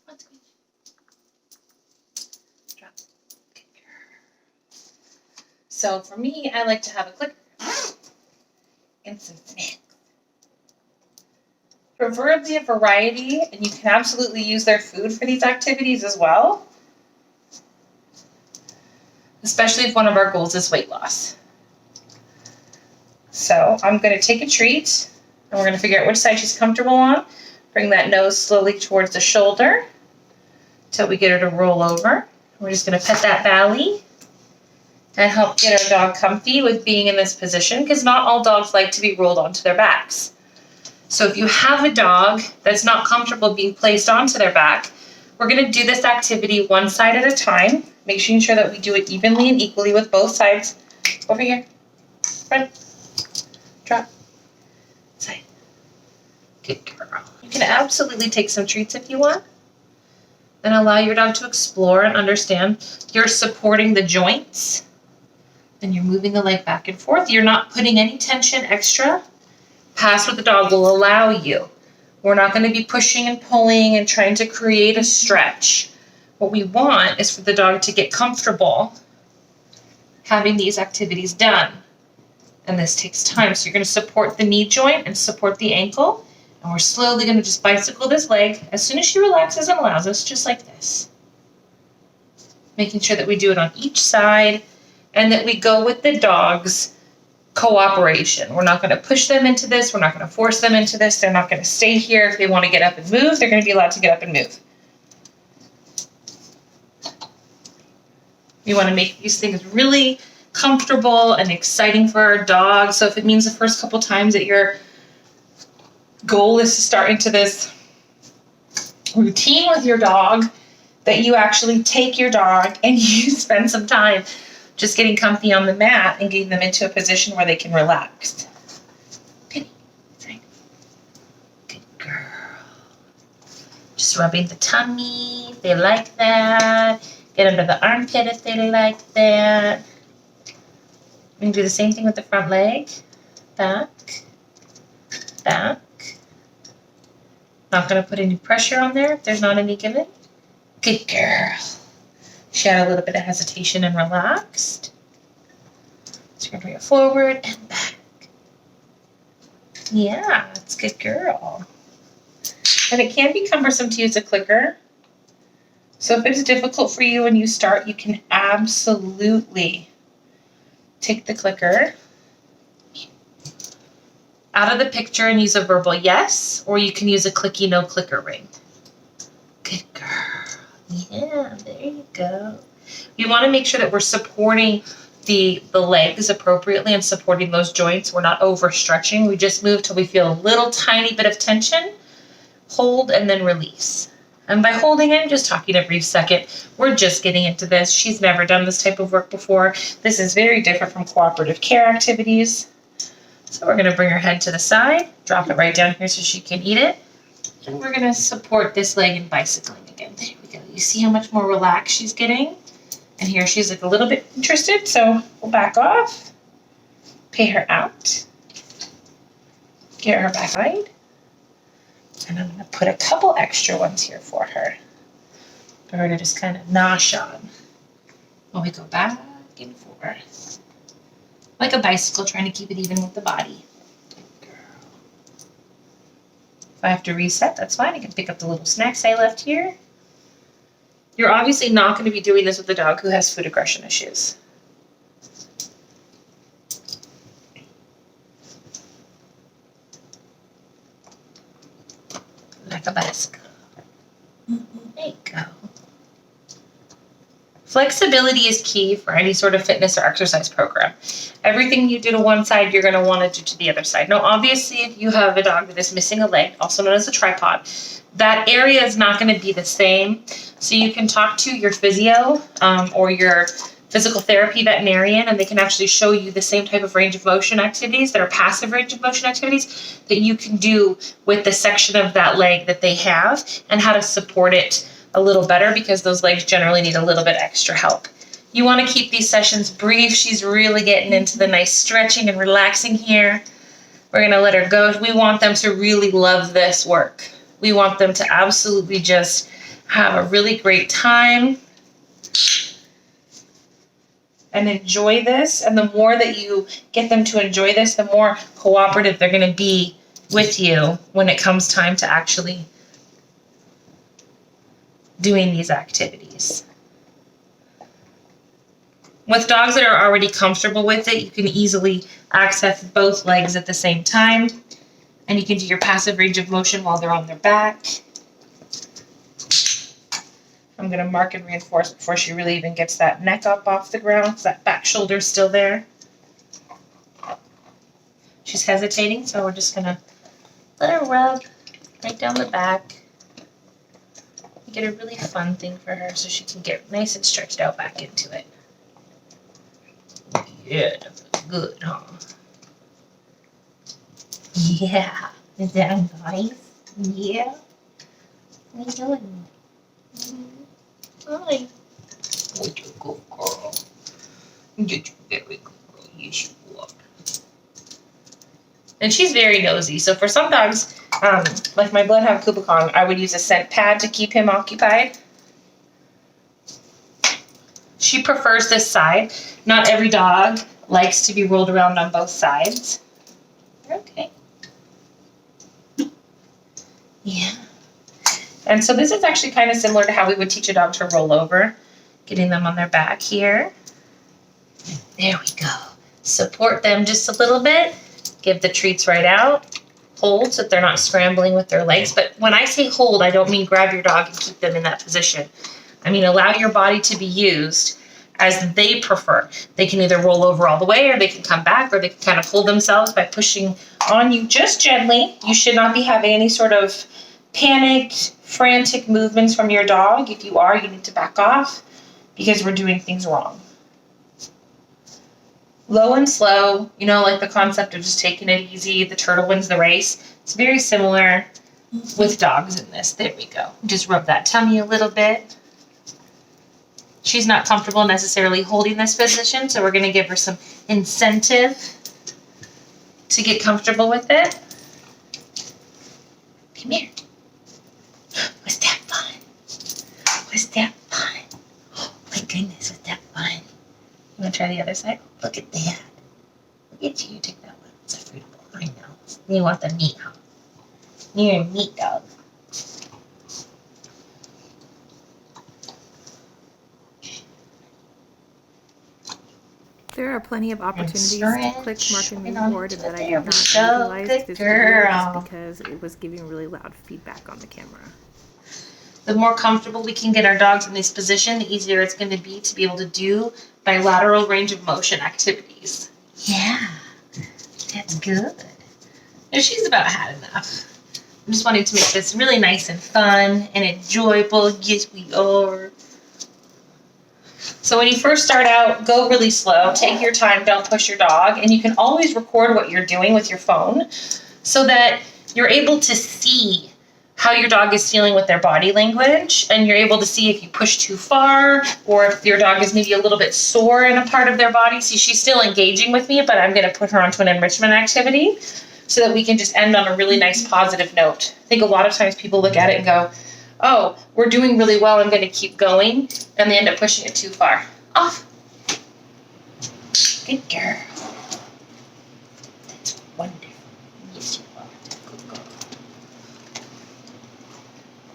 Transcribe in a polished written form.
Let's go. Drop. So for me, I like to have a clicker and some snacks. Preferably a variety, and you can absolutely use their food for these activities as well, especially if one of our goals is weight loss. So I'm going to take a treat, and we're going to figure out which side she's comfortable on. Bring that nose slowly towards the shoulder until we get her to roll over. We're just going to pet that belly and help get our dog comfy with being in this position, because not all dogs like to be rolled onto their backs. So if you have a dog that's not comfortable being placed onto their back, we're going to do this activity one side at a time, making sure that we do it evenly and equally with both sides. Over here. Front. Drop. Side. Good girl. You can absolutely take some treats if you want, and allow your dog to explore and understand you're supporting the joints, and you're moving the leg back and forth. You're not putting any tension extra past what the dog will allow you. We're not going to be pushing and pulling and trying to create a stretch. What we want is for the dog to get comfortable having these activities done. And this takes time. So you're going to support the knee joint and support the ankle. And we're slowly going to just bicycle this leg as soon as she relaxes and allows us, just like this. Making sure that we do it on each side and that we go with the dog's cooperation. We're not going to push them into this. We're not going to force them into this. They're not going to stay here. If they want to get up and move, they're going to be allowed to get up and move. We want to make these things really comfortable and exciting for our dog. So if it means the first couple times that your goal is to start into this routine with your dog, that you actually take your dog and you spend some time just getting comfy on the mat and getting them into a position where they can relax. Good. Good girl. Just rubbing the tummy if they like that. Get under the armpit if they like that. We can do the same thing with the front leg. Back. Back. Not going to put any pressure on there if there's not any given. Good girl. She had a little bit of hesitation and relaxed. So you're going to bring it forward and back. Yeah, that's a good girl. And it can be cumbersome to use a clicker. So if it's difficult for you when you start, you can absolutely take the clicker out of the picture and use a verbal yes, or you can use a clicky no clicker ring. Good girl. Yeah, there you go. We want to make sure that we're supporting the legs appropriately and supporting those joints. We're not overstretching. We just move till we feel a little tiny bit of tension. Hold and then release. And by holding, I'm just talking a brief second. We're just getting into this. She's never done this type of work before. This is very different from cooperative care activities. So we're going to bring her head to the side, drop it right down here so she can eat it. And we're going to support this leg in bicycling again. There we go. You see how much more relaxed she's getting? And here she's like a little bit interested, so we'll back off. Pay her out. Get her back side. And I'm going to put a couple extra ones here for her. For her to just kind of nosh on while we go back and forth. Like a bicycle, trying to keep it even with the body. Good girl. If I have to reset, that's fine. I can pick up the little snacks I left here. You're obviously not going to be doing this with a dog who has food aggression issues. Like a bicycle. There you go. Flexibility is key for any sort of fitness or exercise program. Everything you do to one side, you're going to want to do to the other side. Now, obviously, if you have a dog that is missing a leg, also known as a tripod, that area is not going to be the same. So you can talk to your physio or your physical therapy veterinarian, and they can actually show you the same type of range of motion activities that are passive range of motion activities that you can do with the section of that leg that they have, and how to support it a little better, because those legs generally need a little bit extra help. You want to keep these sessions brief. She's really getting into the nice stretching and relaxing here. We're going to let her go. We want them to really love this work. We want them to absolutely just have a really great time and enjoy this. And the more that you get them to enjoy this, the more cooperative they're going to be with you when it comes time to actually doing these activities. With dogs that are already comfortable with it, you can easily access both legs at the same time, and you can do your passive range of motion while they're on their back. I'm going to mark and reinforce before she really even gets that neck up off the ground, because that back shoulder's still there. She's hesitating, so we're just going to let her rub right down the back. Get a really fun thing for her so she can get nice and stretched out back into it. Yeah, that feels good, huh? Yeah. Is that nice? Yeah. What are you doing? Hi. What you good girl. You're very good girl. Yes, you are. And she's very nosy. So for some dogs, like my bloodhound Kubikong, I would use a scent pad to keep him occupied. She prefers this side. Not every dog likes to be rolled around on both sides. Okay. Yeah. And so this is actually kind of similar to how we would teach a dog to roll over, getting them on their back here. There we go. Support them just a little bit. Give the treats right out. Hold so that they're not scrambling with their legs. But when I say hold, I don't mean grab your dog and keep them in that position. I mean allow your body to be used as they prefer. They can either roll over all the way, or they can come back, or they can kind of hold themselves by pushing on you just gently. You should not be having any sort of panicked, frantic movements from your dog. If you are, you need to back off because we're doing things wrong. Low and slow, you know, like the concept of just taking it easy, the turtle wins the race. It's very similar with dogs in this. There we go. Just rub that tummy a little bit. She's not comfortable necessarily holding this position, so we're going to give her some incentive to get comfortable with it. Come here. Was that fun? Was that fun? Oh my goodness, was that fun? You want to try the other side? Look at that. Look at you. Take that one. It's a fruit bowl. I know. You want the meat, huh? You're a meat dog. There are plenty of opportunities to click, mark, and reward, and that I There did we not go. utilize Good this video just girl. because it was giving really loud feedback on the camera. The more comfortable we can get our dogs in this position, the easier it's going to be able to do bilateral range of motion activities. Yeah, that's good. And she's about had enough. I'm just wanting to make this really nice and fun and enjoyable. Yes, we are. So when you first start out, go really slow. Take your time. Don't push your dog. And you can always record what you're doing with your phone so that you're able to see how your dog is feeling with their body language, and you're able to see if you push too far or if your dog is maybe a little bit sore in a part of their body. See, she's still engaging with me, but I'm going to put her onto an enrichment activity so that we can just end on a really nice positive note. I think a lot of times people look at it and go, oh, we're doing really well, I'm going to keep going, and they end up pushing it too far. Off. Good girl.